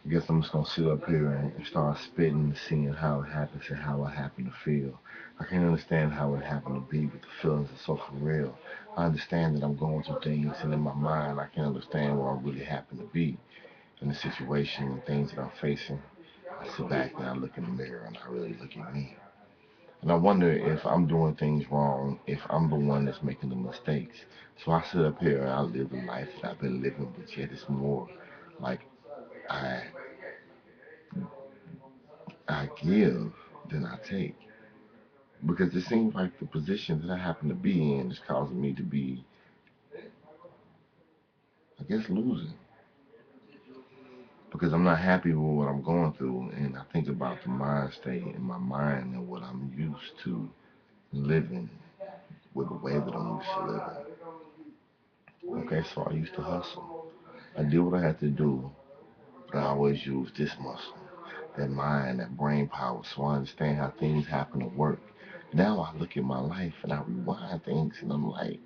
I guess I'm just gonna sit up here and start spitting, seeing how it happens and how I happen to feel. I can't understand how it happened to be, but the feelings are so for real. I understand that I'm going through things, and in my mind, I can understand where I really happen to be in the situation and things that I'm facing. I sit back and I look in the mirror and I really look at me. And I wonder if I'm doing things wrong, if I'm the one that's making the mistakes. So I sit up here and I live the life that I've been living, but yet it's more like I I give than I take. Because it seems like the position that I happen to be in is causing me to be, I guess, losing. Because I'm not happy with what I'm going through, and I think about the mind state in my mind and what I'm used to living with the way that I'm used to living. Okay, so I used to hustle. I did what I had to do, but I always used this muscle, that mind, that brain power, so I understand how things happen to work. Now I look at my life and I rewind things, and I'm like,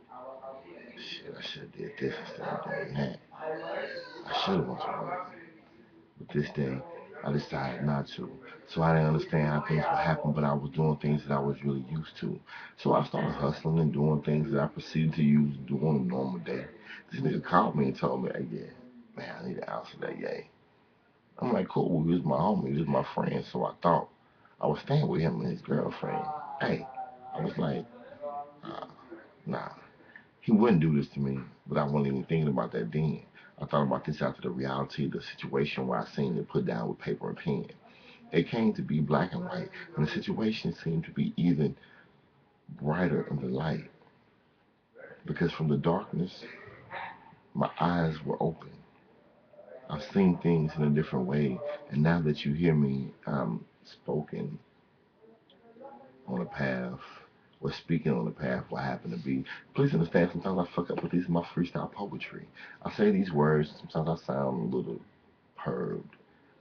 shit, I should have did this instead of doing that. I should have went to work. But this day, I decided not to. So I didn't understand how things would happen, but I was doing things that I was really used to. So I started hustling and doing things that I proceeded to use to do on a normal day. This nigga called me and told me, hey, yeah, man, I need to answer that, yay. I'm like, cool, he was my homie, he was my friend, so I thought I was staying with him and his girlfriend. Hey, I was like, uh, nah, he wouldn't do this to me, but I wasn't even thinking about that then. I thought about this after the reality of the situation where I seen it put down with paper and pen. It came to be black and white, and the situation seemed to be even brighter in the light. Because from the darkness, my eyes were open. I've seen things in a different way, and now that you hear me spoken on a path or speaking on the path where I happen to be, please understand sometimes I fuck up with these my freestyle poetry. I say these words, sometimes I sound a little perved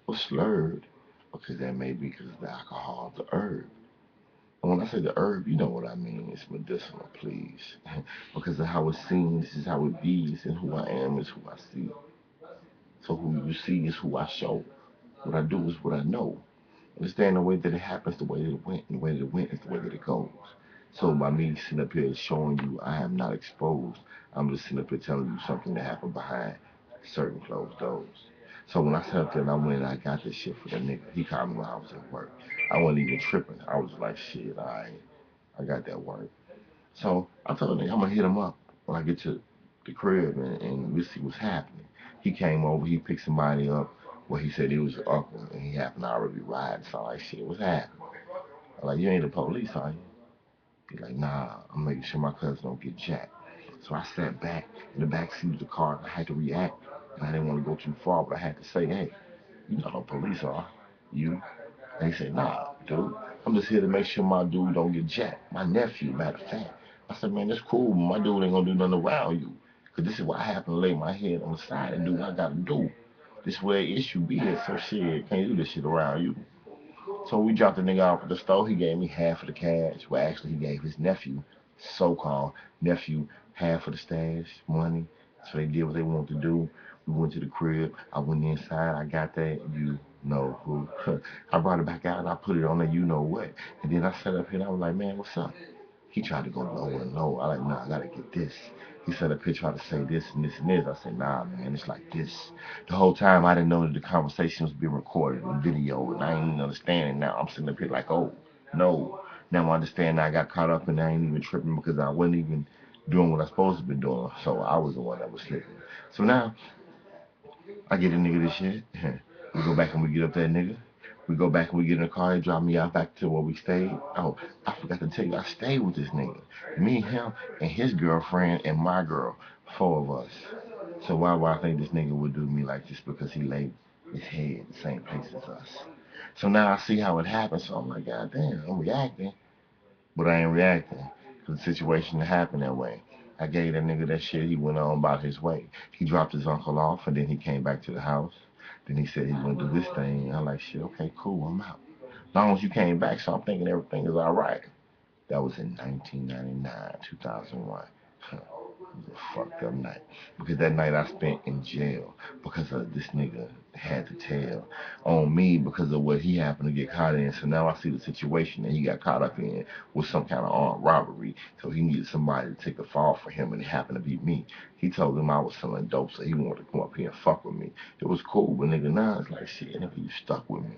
or slurred, because that may be because of the alcohol, the herb. And when I say the herb, you know what I mean. It's medicinal, please. Because of how it seems, this is how it be, and who I am is who I see. So who you see is who I show. What I do is what I know. Understand the way that it happens, the way that it went, and the way that it went is the way that it goes. So by me sitting up here showing you I am not exposed, I'm just sitting up here telling you something that happened behind certain closed doors. So when I sat up there and I went and I got this shit for the nigga, he called me when I was at work. I wasn't even tripping. I was like, shit, I got that work. So I told him I'm gonna hit him up when I get to the crib and we'll see what's happening. He came over, he picked somebody up. Well, he said he was an uncle and he happened to already be riding. So I'm like, shit, what's happening? I'm like, you ain't the police, are you? He's like, nah, I'm making sure my cousin don't get jacked. So I sat back in the back seat of the car and I had to react. And I didn't want to go too far, but I had to say, hey, you not no police, are you? And he said, nah, dude, I'm just here to make sure my dude don't get jacked. My nephew, matter of fact. I said, man, that's cool, but my dude ain't gonna do nothing around you. Cause this is what I happen to lay my head on the side and do what I gotta do. This is where the issue be at, so shit, can't do this shit around you. So we dropped the nigga off at the store. He gave me half of the cash. Well, actually, he gave his nephew, so-called nephew, half of the stash money. So they did what they wanted to do. We went to the crib. I went inside. I got that. You know who. I brought it back out and I put it on there. You know what? And then I sat up here and I was like, man, what's up? He tried to go lower and lower. I like, nah, I gotta get this. He said up here tried to say this and this and this. I said, nah, man, it's like this. The whole time I didn't know that the conversation was being recorded and video, and I ain't even understanding now. I'm sitting up here like, oh, no. Now I understand I got caught up and I ain't even tripping because I wasn't even doing what I supposed to be doing. So I was the one that was slipping. So now I get a nigga this shit. We go back and we get up that nigga. We go back and we get in the car. He drop me out back to where we stayed. Oh, I forgot to tell you, I stayed with this nigga. Me, him, and his girlfriend and my girl. Four of us. So why would I think this nigga would do me like this because he laid his head the same place as us? So now I see how it happened. So I'm like, God damn, I'm reacting. But I ain't reacting because the situation happened that way. I gave that nigga that shit. He went on about his way. He dropped his uncle off, and then he came back to the house. Then he said he gonna do this thing. I'm like, shit, okay, cool, I'm out. As long as you came back, so I'm thinking everything is all right. That was in 1999, 2001. It was a fucked up night. Because that night I spent in jail because of this nigga had to tell on me because of what he happened to get caught in. So now I see the situation that he got caught up in was some kind of armed robbery. So he needed somebody to take the fall for him, and it happened to be me. He told him I was selling dope, so he wanted to come up here and fuck with me. It was cool, but nigga, now it's like, shit, nigga, you stuck with me.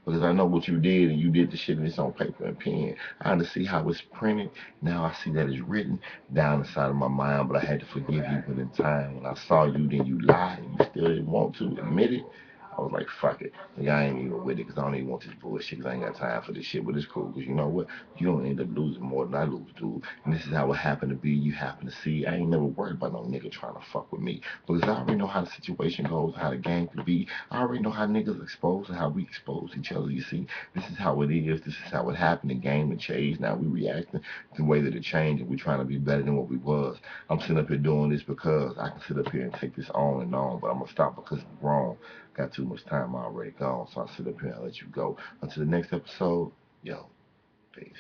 Because I know what you did, and you did the shit and it's on paper and pen. I understand how it's printed. Now I see that it's written down inside of my mind, but I had to forgive you. But in time, when I saw you, then you lied, and you still didn't want to admit it. I was like, fuck it. Like, I ain't even with it because I don't even want this bullshit because I ain't got time for this shit. But it's cool because you know what? You don't end up losing more than I lose, dude. And this is how it happened to be. You happen to see. I ain't never worried about no nigga trying to fuck with me because I already know how the situation goes, how the game could be. I already know how niggas expose and how we expose each other. You see, this is how it is. This is how it happened. The game had changed. Now we reacting to the way that it changed, and we trying to be better than what we was. I'm sitting up here doing this because I can sit up here and take this on and on, but I'm gonna stop because it's wrong. Got too much time already gone, so I sit up here and let you go. Until the next episode, yo, peace.